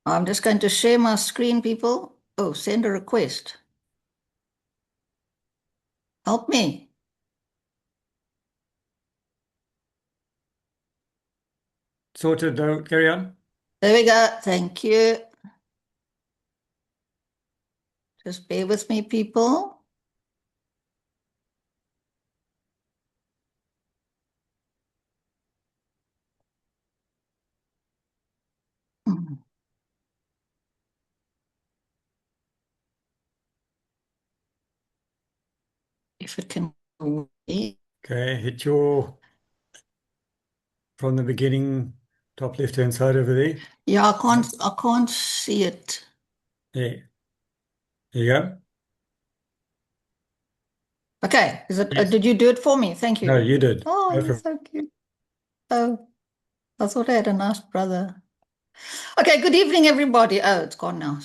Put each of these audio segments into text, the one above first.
I'm just going to share my screen, people. Oh, send a request. Help me. Sorted, don't carry on. There we go. Thank you. Just bear with me, people. If it can. Okay, hit your from the beginning, top left-hand side over there. Yeah, I can't see it. There. There you go. Okay. Is it, Yes. did you do it for me? Thank No, you. you did. Oh, Go you're for it. so cute. Oh, I thought I had a nice brother. Okay, good evening, everybody. Oh, it's gone now.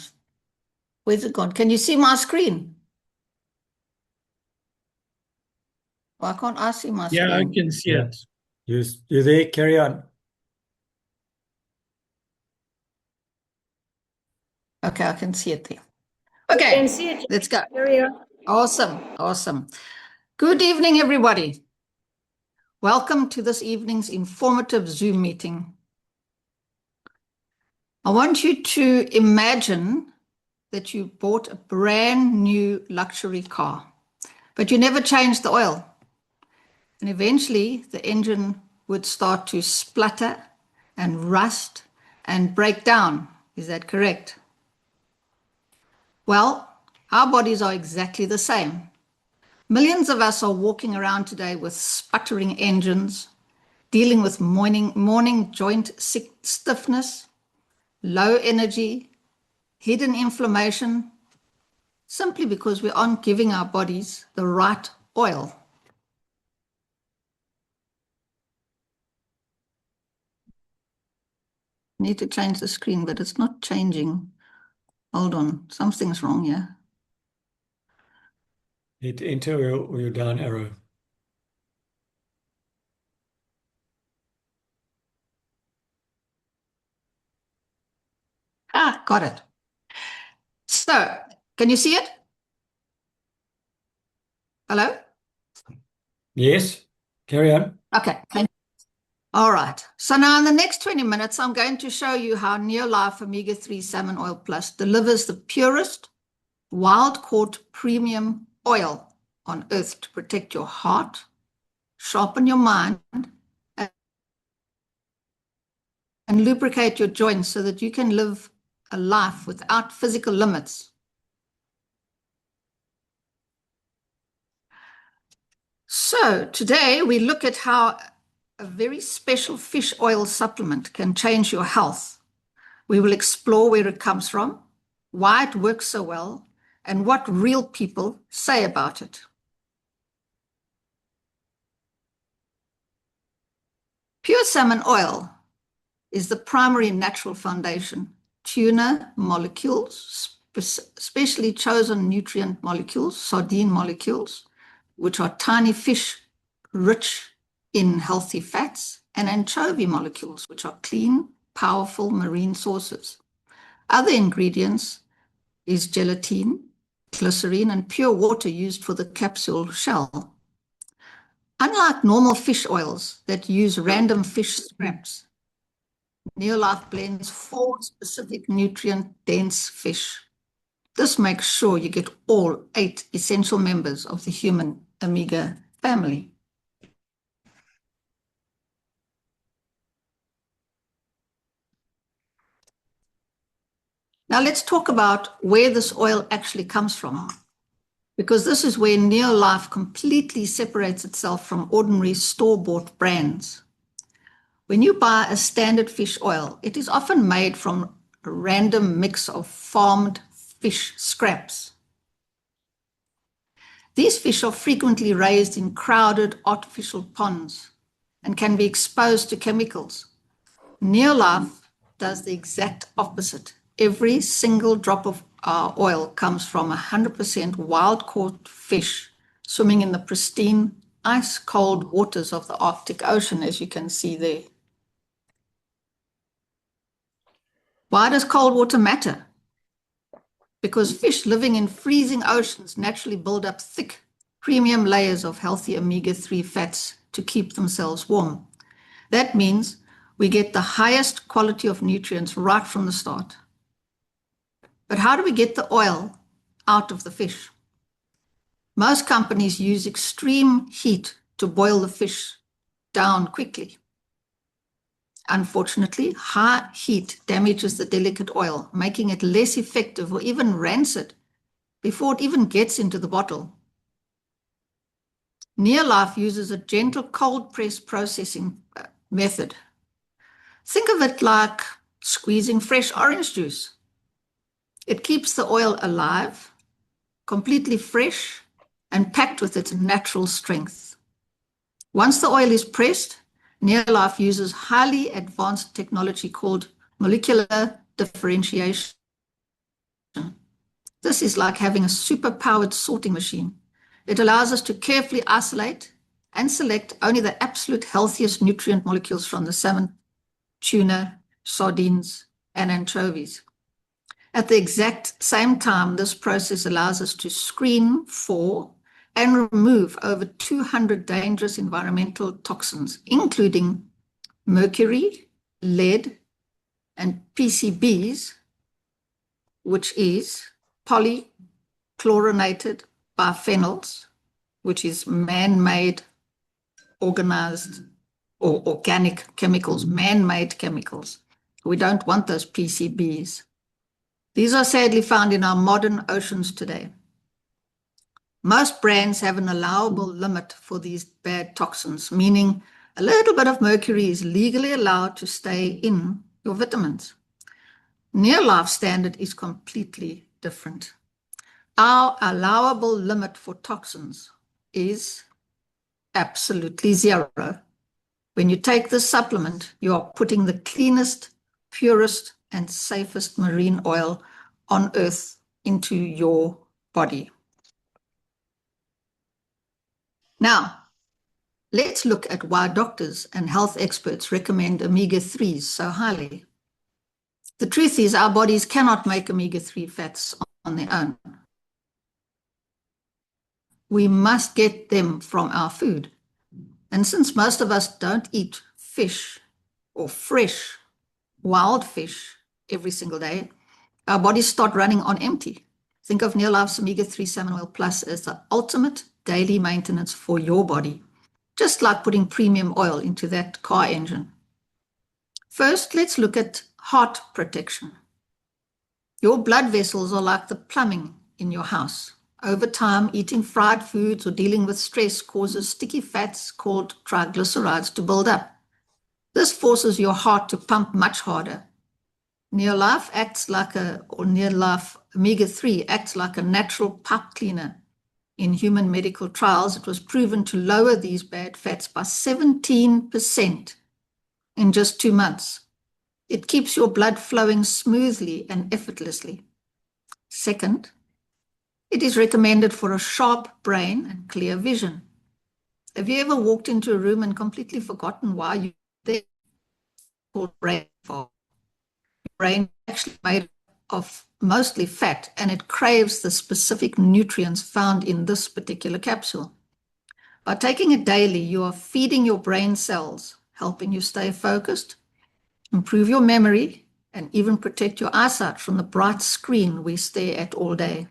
Where's it gone? Can you see my screen? Why can't I see my Yeah, I screen? can see Yeah. it. You there? Carry on. Okay, I can see it there. You can Okay, see it. let's go. Area. Awesome, awesome. Good evening, everybody. Welcome to this evening's informative Zoom meeting. I want you to imagine that you bought a brand new luxury car, but you never changed the oil. And eventually the engine would start to splutter and rust and break down. Is that correct? Well, our bodies are exactly the same. Millions of us are walking around today with sputtering engines, dealing with morning joint stiffness, low energy, hidden inflammation, simply because we aren't giving our bodies the right oil. Need to change the screen, but it's not changing. Hold on, something's wrong here. Hit enter or your down arrow. Ah, got it. So, can you see it? Hello? Yes. Carry on. Okay. All right. So now in the next 20 minutes, I'm going to show you how Neolife Omega-3 Salmon Oil Plus delivers the purest, wild-caught premium oil on earth to protect your heart, sharpen your mind, and lubricate your joints so that you can live a life without physical limits. So today we look at how a very special fish oil supplement can change your health. We will explore where it comes from, why it works so well, and what real people say about it. Pure salmon oil is the primary natural foundation. Tuna molecules, specially chosen nutrient molecules, sardine molecules, which are tiny fish rich in healthy fats, and anchovy molecules, which are clean, powerful marine sources. Other ingredients is gelatin, glycerine, and pure water used for the capsule shell. Unlike normal fish oils that use random fish scraps, Neolife blends 4 specific nutrient-dense fish. This makes sure you get all 8 essential members of the human omega family. Now let's talk about where this oil actually comes from, because this is where Neolife completely separates itself from ordinary store-bought brands. When you buy a standard fish oil, it is often made from a random mix of farmed fish scraps. These fish are frequently raised in crowded artificial ponds and can be exposed to chemicals. Neolife does the exact opposite. Every single drop of our oil comes from 100% wild-caught fish swimming in the pristine, ice-cold waters of the Arctic Ocean, as you can see there. Why does cold water matter? Because fish living in freezing oceans naturally build up thick, premium layers of healthy omega-3 fats to keep themselves warm. That means we get the highest quality of nutrients right from the start. But how do we get the oil out of the fish? Most companies use extreme heat to boil the fish down quickly. Unfortunately, high heat damages the delicate oil, making it less effective or even rancid before it even gets into the bottle. Neolife uses a gentle cold press processing method. Think of it like squeezing fresh orange juice. It keeps the oil alive, completely fresh, and packed with its natural strength. Once the oil is pressed, Neolife uses highly advanced technology called molecular differentiation. This is like having a super-powered sorting machine. It allows us to carefully isolate and select only the absolute healthiest nutrient molecules from the salmon, tuna, sardines, and anchovies. At the exact same time, this process allows us to screen for and remove over 200 dangerous environmental toxins, including mercury, lead, and PCBs, which is polychlorinated biphenyls, which is man-made, organized, or organic chemicals, man-made chemicals. We don't want those PCBs. These are sadly found in our modern oceans today. Most brands have an allowable limit for these bad toxins, meaning a little bit of mercury is legally allowed to stay in your vitamins. Neolife standard is completely different. Our allowable limit for toxins is absolutely zero. When you take this supplement, you are putting the cleanest, purest, and safest marine oil on Earth into your body. Now, let's look at why doctors and health experts recommend omega-3s so highly. The truth is our bodies cannot make omega-3 fats on their own. We must get them from our food. And since most of us don't eat fish or fresh wild fish every single day, our bodies start running on empty. Think of Neolife's Omega-3 Salmon Oil Plus as the ultimate daily maintenance for your body, just like putting premium oil into that car engine. First, let's look at heart protection. Your blood vessels are like the plumbing in your house. Over time, eating fried foods or dealing with stress causes sticky fats called triglycerides to build up. This forces your heart to pump much harder. Neolife Omega-3 acts like a natural pipe cleaner. In human medical trials, it was proven to lower these bad fats by 17% in just 2 months. It keeps your blood flowing smoothly and effortlessly. Second, it is recommended for a sharp brain and clear vision. Have you ever walked into a room and completely forgotten why you're there? Called brain fog. Your brain is actually made of mostly fat, and it craves the specific nutrients found in this particular capsule. By taking it daily, you are feeding your brain cells, helping you stay focused, improve your memory, and even protect your eyesight from the bright screen we stare at all day.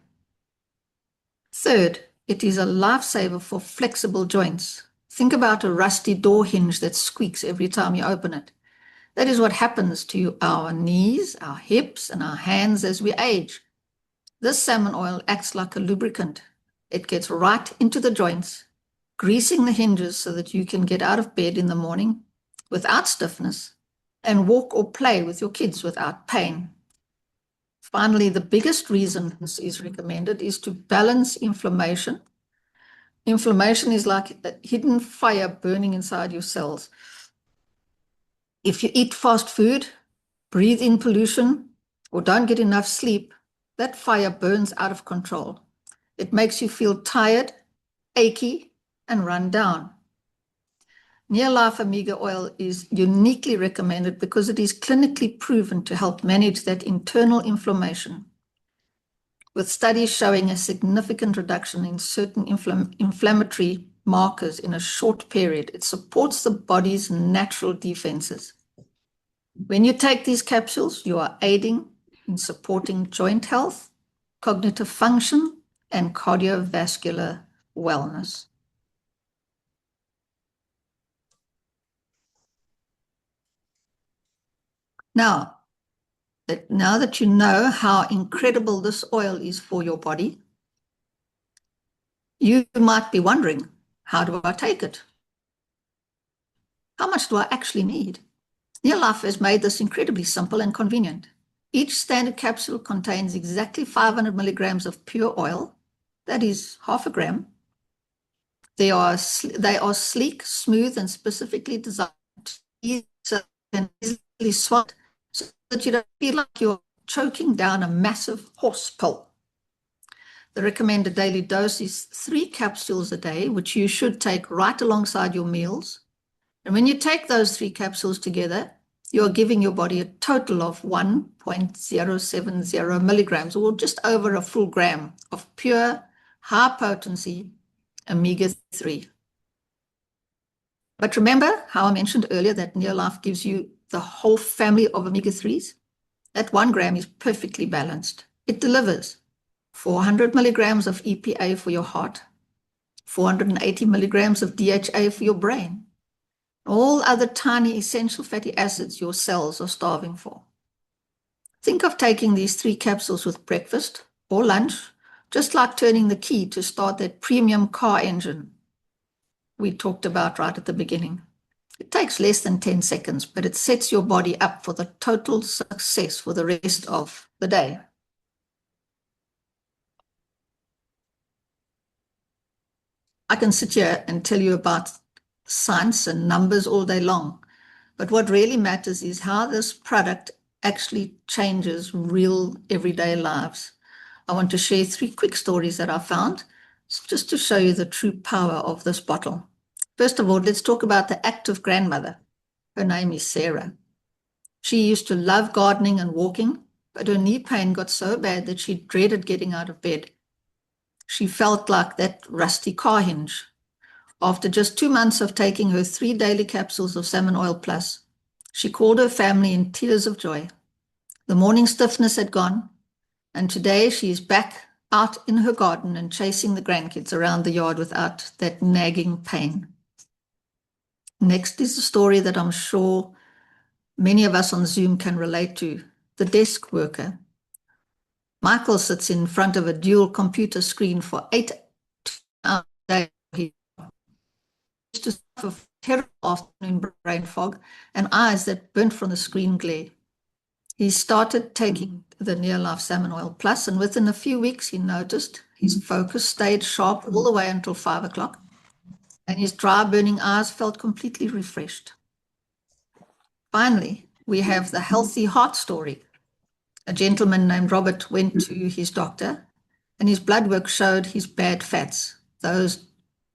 Third, it is a lifesaver for flexible joints. Think about a rusty door hinge that squeaks every time you open it. That is what happens to our knees, our hips, and our hands as we age. This salmon oil acts like a lubricant. It gets right into the joints, greasing the hinges so that you can get out of bed in the morning without stiffness and walk or play with your kids without pain. Finally, the biggest reason this is recommended is to balance inflammation. Inflammation is like a hidden fire burning inside your cells. If you eat fast food, breathe in pollution, or don't get enough sleep, that fire burns out of control. It makes you feel tired, achy, and run down. Near Life Omega oil is uniquely recommended because it is clinically proven to help manage that internal inflammation, with studies showing a significant reduction in certain inflammatory markers in a short period. It supports the body's natural defenses. When you take these capsules, you are aiding in supporting joint health, cognitive function, and cardiovascular wellness. Now that you know how incredible this oil is for your body, you might be wondering, how do I take it? How much do I actually need? Near Life has made this incredibly simple and convenient. Each standard capsule contains exactly 500 milligrams of pure oil, that is half a gram. They are sleek, smooth, and specifically designed to easily swallow, so that you don't feel like you're choking down a massive horse pill. The recommended daily dose is 3 capsules a day, which you should take right alongside your meals. And when you take those 3 capsules together, you are giving your body a total of 1.070 milligrams, or just over a full gram of pure, high-potency omega-3. But remember how I mentioned earlier that Near Life gives you the whole family of omega-3s? That 1 gram is perfectly balanced. It delivers 400 milligrams of EPA for your heart, 480 milligrams of DHA for your brain, all other tiny essential fatty acids your cells are starving for. Think of taking these 3 capsules with breakfast or lunch, just like turning the key to start that premium car engine we talked about right at the beginning. It takes less than 10 seconds, but it sets your body up for the total success for the rest of the day. I can sit here and tell you about science and numbers all day long, but what really matters is how this product actually changes real everyday lives. I want to share 3 quick stories that I found, just to show you the true power of this bottle. First of all, let's talk about the active grandmother. Her name is Sarah. She used to love gardening and walking, but her knee pain got so bad that she dreaded getting out of bed. She felt like that rusty car hinge. After just 2 months of taking her 3 daily capsules of Salmon Oil Plus, she called her family in tears of joy. The morning stiffness had gone, and today she is back out in her garden and chasing the grandkids around the yard without that nagging pain. Next is a story that I'm sure many of us on Zoom can relate to, the desk worker. Michael sits in front of a dual computer screen for 8 hours a day. He used to suffer from terrible afternoon brain fog and eyes that burnt from the screen glare. He started taking the Near Life Salmon Oil Plus, and within a few weeks he noticed his focus stayed sharp all the way until 5 o'clock, and his dry, burning eyes felt completely refreshed. Finally, we have the healthy heart story. A gentleman named Robert went to his doctor, and his blood work showed his bad fats, those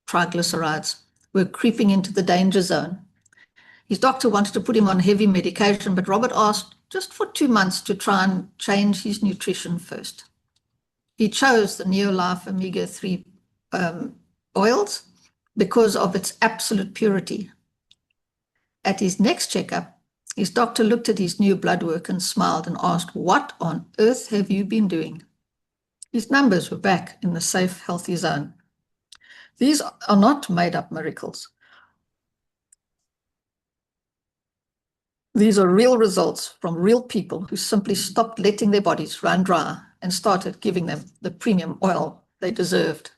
triglycerides, were creeping into the danger zone. His doctor wanted to put him on heavy medication, but Robert asked just for 2 months to try and change his nutrition first. He chose the Near Life Omega-3 oils because of its absolute purity. At his next checkup, his doctor looked at his new blood work and smiled and asked, "What on earth have you been doing?" His numbers were back in the safe, healthy zone. These are not made-up miracles. These are real results from real people who simply stopped letting their bodies run dry and started giving them the premium oil they deserved.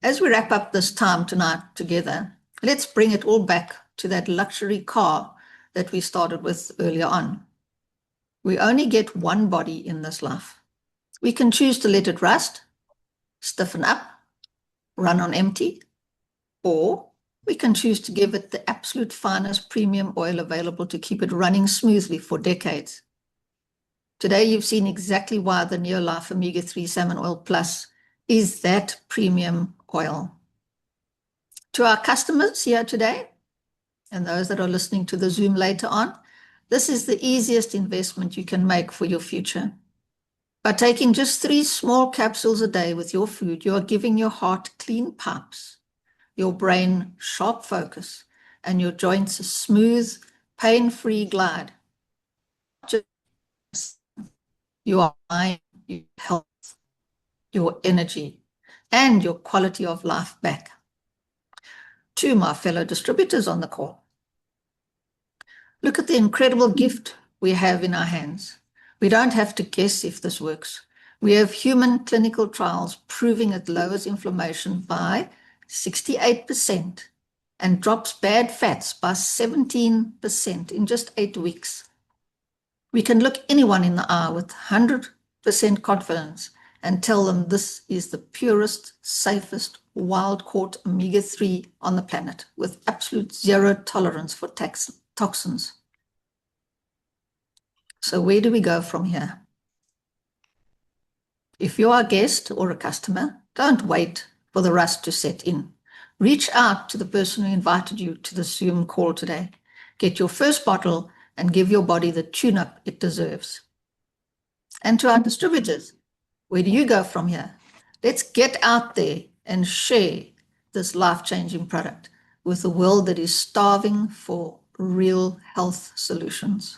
As we wrap up this time tonight together, let's bring it all back to that luxury car that we started with earlier on. We only get one body in this life. We can choose to let it rust, stiffen up, run on empty, or we can choose to give it the absolute finest premium oil available to keep it running smoothly for decades. Today, you've seen exactly why the Near Life Omega-3 Salmon Oil Plus is that premium oil. To our customers here today, and those that are listening to the Zoom later on, this is the easiest investment you can make for your future. By taking just 3 small capsules a day with your food, you are giving your heart clean pipes, your brain sharp focus, and your joints a smooth, pain-free glide. Just your mind, your health, your energy, and your quality of life back. To my fellow distributors on the call, look at the incredible gift we have in our hands. We don't have to guess if this works. We have human clinical trials proving it lowers inflammation by 68% and drops bad fats by 17% in just 8 weeks. We can look anyone in the eye with 100% confidence and tell them this is the purest, safest, wild-caught omega-3 on the planet with absolute zero tolerance for toxins. So where do we go from here? If you're a guest or a customer, don't wait for the rust to set in. Reach out to the person who invited you to the Zoom call today. Get your first bottle and give your body the tune-up it deserves. And to our distributors, where do you go from here? Let's get out there and share this life-changing product with a world that is starving for real health solutions.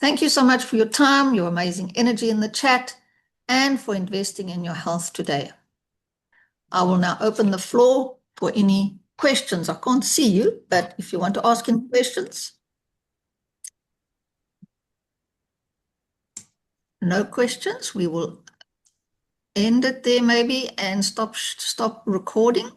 Thank you so much for your time, your amazing energy in the chat, and for investing in your health today. I will now open the floor for any questions. I can't see you, but if you want to ask any questions. No questions. We will end it there maybe and stop recording.